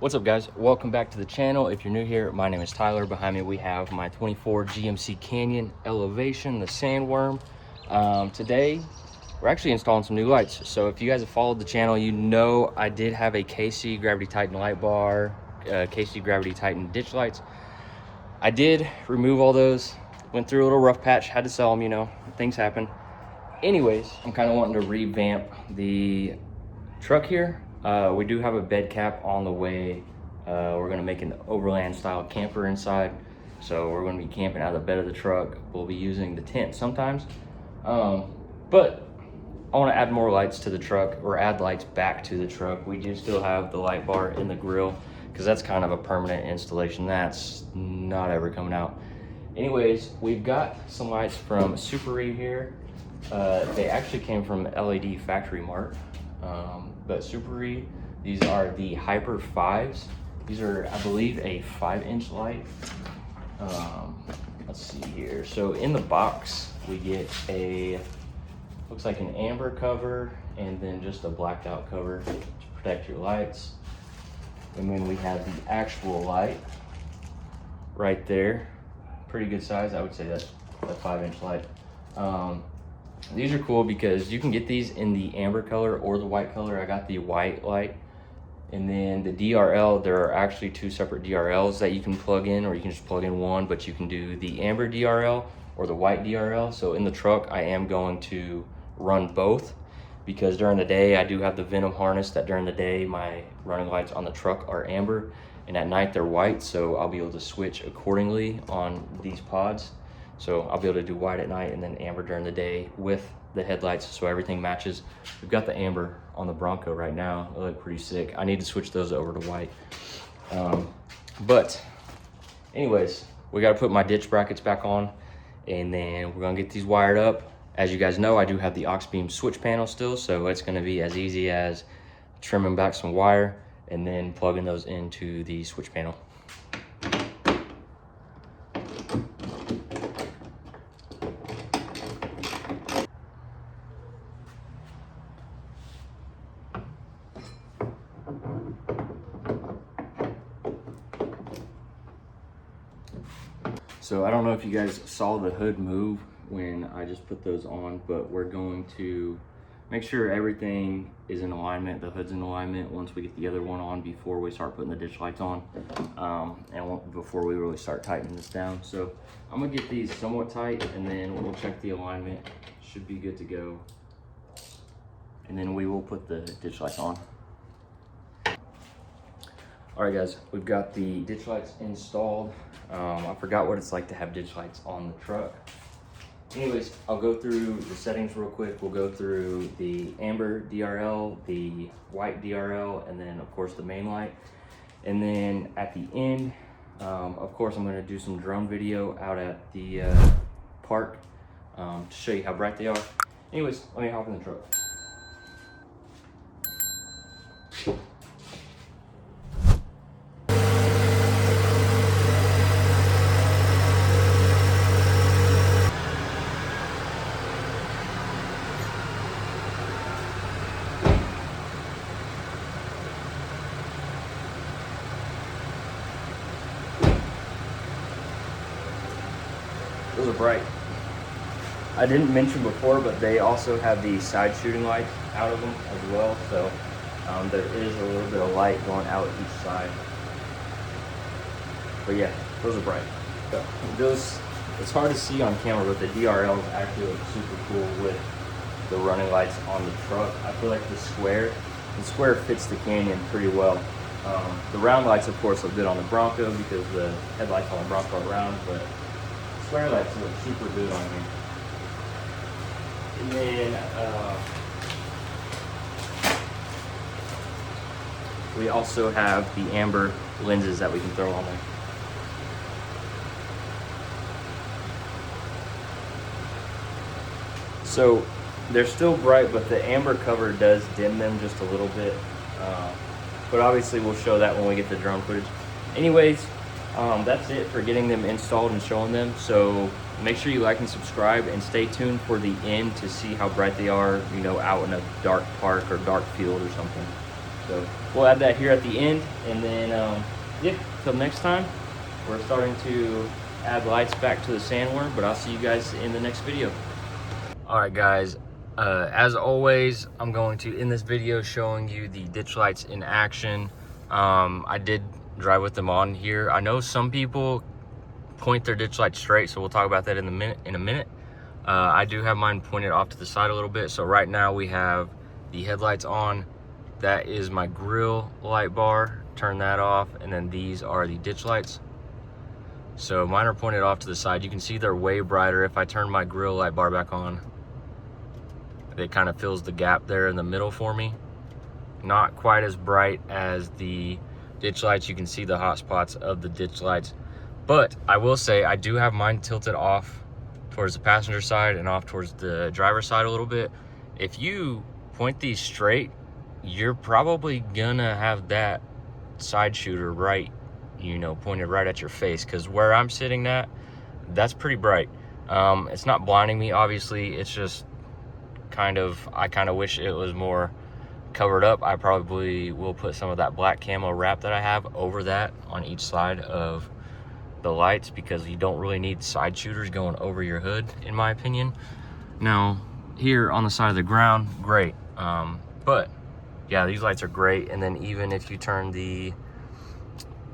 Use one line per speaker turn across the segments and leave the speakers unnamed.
What's up, guys? Welcome back to the channel. If you're new here, my name is Tyler. Behind me we have my 24 GMC Canyon Elevation, the Sandworm. Today we're actually installing some new lights. So if you guys have followed the channel, you know I did have a KC Gravity Titan light bar, KC Gravity Titan ditch lights. I did remove all those, went through a little rough patch, had to sell them, you know, things happen. Anyways, I'm kind of wanting to revamp the truck here. We do have a bed cap on the way. We're going to make an overland style camper inside, so we're going to be camping out of the bed of the truck. We'll be using the tent sometimes, but I want to add more lights to the truck, or add lights back to the truck. We do still have the light bar in the grill because that's kind of a permanent installation. That's not ever coming out. Anyways, we've got some lights from Suparee here. They actually came from LED Factory Mart. But Suparee, these are the Hyper 5s. These are, I believe, a 5-inch light. Let's see here. So in the box, we get a, looks like an amber cover, and then just a blacked out cover to protect your lights. And then we have the actual light right there. Pretty good size. I would say that's a 5-inch light. These are cool because you can get these in the amber color or the white color. I got the white light. And then the DRL, there are actually two separate DRLs that you can plug in, or you can just plug in one, but you can do the amber DRL or the white DRL. So in the truck, I am going to run both, because during the day, I do have the Venom harness that during the day, my running lights on the truck are amber, and at night they're white. So I'll be able to switch accordingly on these pods. So I'll be able to do white at night and then amber during the day with the headlights, so everything matches. We've got the amber on the Bronco right now. They look pretty sick. I need to switch those over to white. But anyways, we got to put my ditch brackets back on, and then we're gonna get these wired up. As you guys know, I do have the aux beam switch panel still, so it's gonna be as easy as trimming back some wire and then plugging those into the switch panel. So I don't know if you guys saw the hood move when I just put those on, but we're going to make sure everything is in alignment, the hood's in alignment, once we get the other one on before we start putting the ditch lights on, and before we really start tightening this down. So I'm gonna get these somewhat tight, and then we'll check the alignment. Should be good to go. And then we will put the ditch lights on. All right, guys, we've got the ditch lights installed. I forgot what it's like to have ditch lights on the truck. Anyways, I'll go through the settings real quick. We'll go through the amber DRL, the white DRL, and then of course the main light. And then at the end, of course, I'm gonna do some drone video out at the park to show you how bright they are. Anyways, let me hop in the truck. Those are bright. I didn't mention before, but they also have the side shooting lights out of them as well. So there is a little bit of light going out each side. But yeah, those are bright. So those, it's hard to see on camera, but the DRLs actually look super cool with the running lights on the truck. I feel like the square fits the Canyon pretty well. The round lights, of course, look good on the Bronco because the headlights on the Bronco are round, but square lights look super good on here. And then we also have the amber lenses that we can throw on there. So they're still bright, but the amber cover does dim them just a little bit. But obviously we'll show that when we get the drone footage. Anyways, that's it for getting them installed and showing them. So make sure you like and subscribe, and stay tuned for the end to see how bright they are, you know, out in a dark park or dark field or something. So we'll add that here at the end, and then yeah, till next time, we're starting to add lights back to the Sandworm, but I'll see you guys in the next video. All right, guys, as always, I'm going to end this video showing you the ditch lights in action. I did drive with them on here. I know some people point their ditch lights straight, so we'll talk about that in a minute. I do have mine pointed off to the side a little bit. So right now we have the headlights on. That is my grill light bar. Turn that off, and then these are the ditch lights. So mine are pointed off to the side. You can see they're way brighter. If I turn my grill light bar back on, it kind of fills the gap there in the middle for me. Not quite as bright as the ditch lights. You can see the hot spots of the ditch lights, but I will say I do have mine tilted off towards the passenger side and off towards the driver's side a little bit. If you point these straight, you're probably gonna have that side shooter right, you know, pointed right at your face, because where I'm sitting at, that's pretty bright. It's not blinding me, obviously. It's just I kind of wish it was more covered up. I probably will put some of that black camo wrap that I have over that on each side of the lights, because you don't really need side shooters going over your hood, in my opinion. Now here on the side of the ground, great, but yeah, these lights are great. And then even if you turn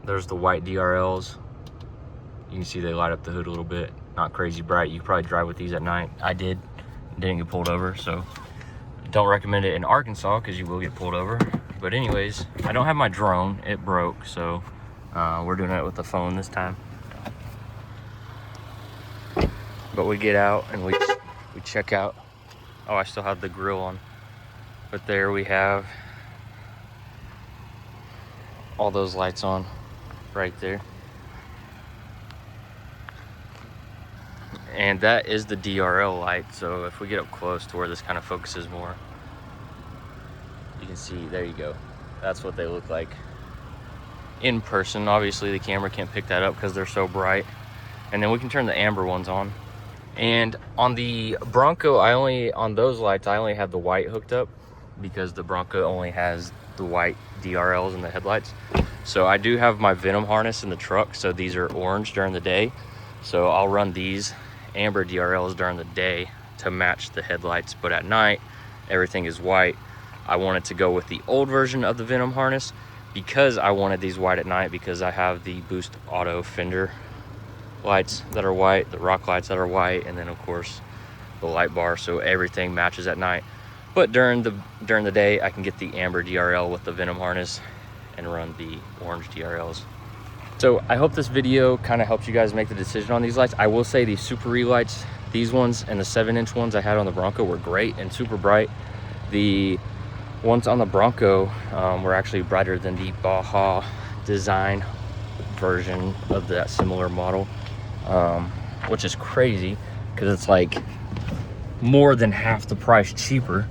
there's the white DRLs, you can see they light up the hood a little bit. Not crazy bright. You could probably drive with these at night. I didn't get pulled over, so don't recommend it in Arkansas because you will get pulled over. But anyways, I don't have my drone, it broke, so we're doing it with the phone this time. But we get out and we check out. Oh, I still have the grill on, but there we have all those lights on right there. And that is the DRL light. So if we get up close to where this kind of focuses more, you can see, there you go. That's what they look like in person. Obviously the camera can't pick that up because they're so bright. And then we can turn the amber ones on. And on the Bronco, on those lights, I only have the white hooked up because the Bronco only has the white DRLs in the headlights. So I do have my Venom harness in the truck, so these are orange during the day. So I'll run these amber DRLs during the day to match the headlights, but at night everything is white. I wanted to go with the old version of the Venom harness because I wanted these white at night, because I have the Boost Auto fender lights that are white, the rock lights that are white, and then of course the light bar, so everything matches at night. But during the day I can get the amber DRL with the Venom harness and run the orange DRLs. So I hope this video kind of helps you guys make the decision on these lights. I will say the Suparee lights, these ones and the 7-inch ones I had on the Bronco were great and super bright. The ones on the Bronco were actually brighter than the Baja design version of that similar model, which is crazy because it's like more than half the price cheaper.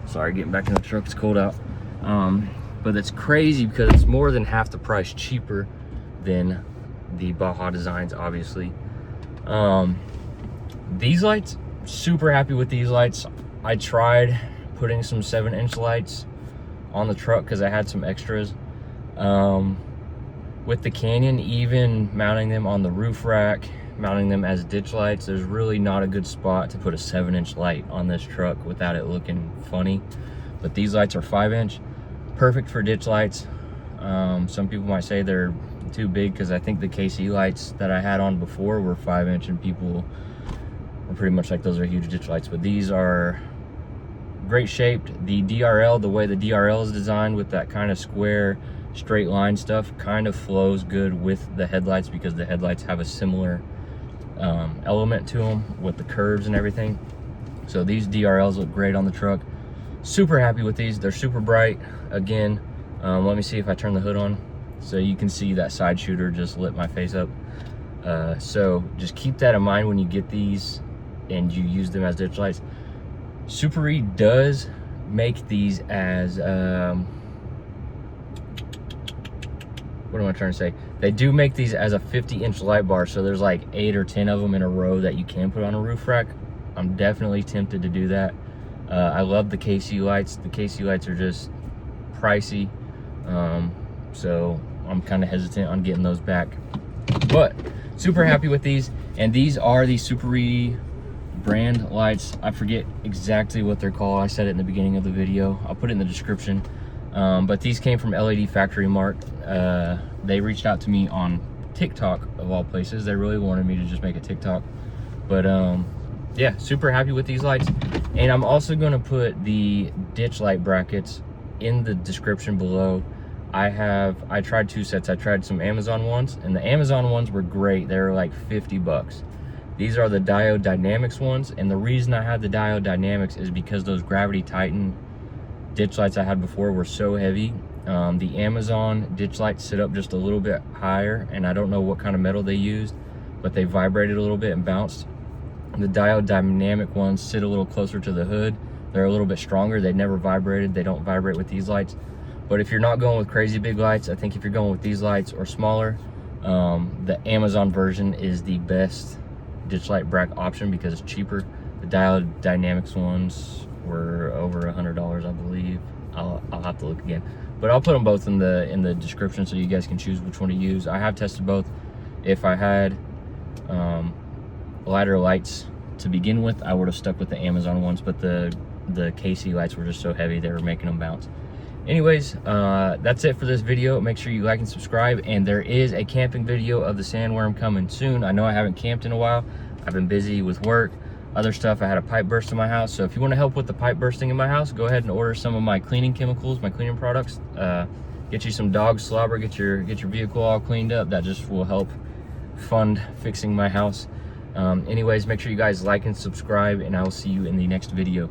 Sorry, getting back in the truck, it's cold out. But it's crazy because it's more than half the price cheaper than the Baja designs, obviously. These lights, super happy with these lights. I tried putting some 7-inch lights on the truck because I had some extras. With the Canyon, even mounting them on the roof rack, mounting them as ditch lights, there's really not a good spot to put a 7-inch light on this truck without it looking funny. But these lights are 5-inch, perfect for ditch lights. Some people might say they're too big because I think the KC lights that I had on before were 5-inch and people were pretty much like, those are huge ditch lights. But these are great shaped. The DRL, the way the DRL is designed with that kind of square straight line stuff, kind of flows good with the headlights because the headlights have a similar element to them with the curves and everything. So these DRLs look great on the truck. Super happy with these. They're super bright. Again, let me see if I turn the hood on so you can see that side shooter just lit my face up. So just keep that in mind when you get these and you use them as ditch lights. Suparee does make these as what am I trying to say? They do make these as a 50-inch light bar, so there's like 8 or 10 of them in a row that you can put on a roof rack. I'm definitely tempted to do that. I love the KC lights. The KC lights are just pricey, So I'm kind of hesitant on getting those back, but super happy with these. And these are the Suparee brand lights. I forget exactly what they're called. I said it in the beginning of the video. I'll put it in the description. But these came from LED Factory Mart. They reached out to me on TikTok, of all places. They really wanted me to just make a TikTok. But yeah, super happy with these lights. And I'm also going to put the ditch light brackets in the description below. I tried 2 sets. I tried some Amazon ones, and the Amazon ones were great. They were like 50 bucks. These are the Diode Dynamics ones, and the reason I had the Diode Dynamics is because those Gravity Titan ditch lights I had before were so heavy. The Amazon ditch lights sit up just a little bit higher, and I don't know what kind of metal they used, but they vibrated a little bit and bounced. The Diode Dynamic ones sit a little closer to the hood. They're a little bit stronger. They never vibrated. They don't vibrate with these lights. But if you're not going with crazy big lights, I think if you're going with these lights or smaller, the Amazon version is the best ditch light bracket option because it's cheaper. The Diode Dynamics ones were over $100, I believe. I'll have to look again, but I'll put them both in the description so you guys can choose which one to use. I have tested both. If I had lighter lights to begin with, I would have stuck with the Amazon ones, but the KC lights were just so heavy they were making them bounce. Anyways, that's it for this video. Make sure you like and subscribe, and there is a camping video of the Sandworm coming soon. I know I haven't camped in a while. I've been busy with work, other stuff. I had a pipe burst in my house, so if you want to help with the pipe bursting in my house, go ahead and order some of my cleaning chemicals, my cleaning products. Get you some dog slobber, get your vehicle all cleaned up. That just will help fund fixing my house. Anyways, make sure you guys like and subscribe, and I will see you in the next video.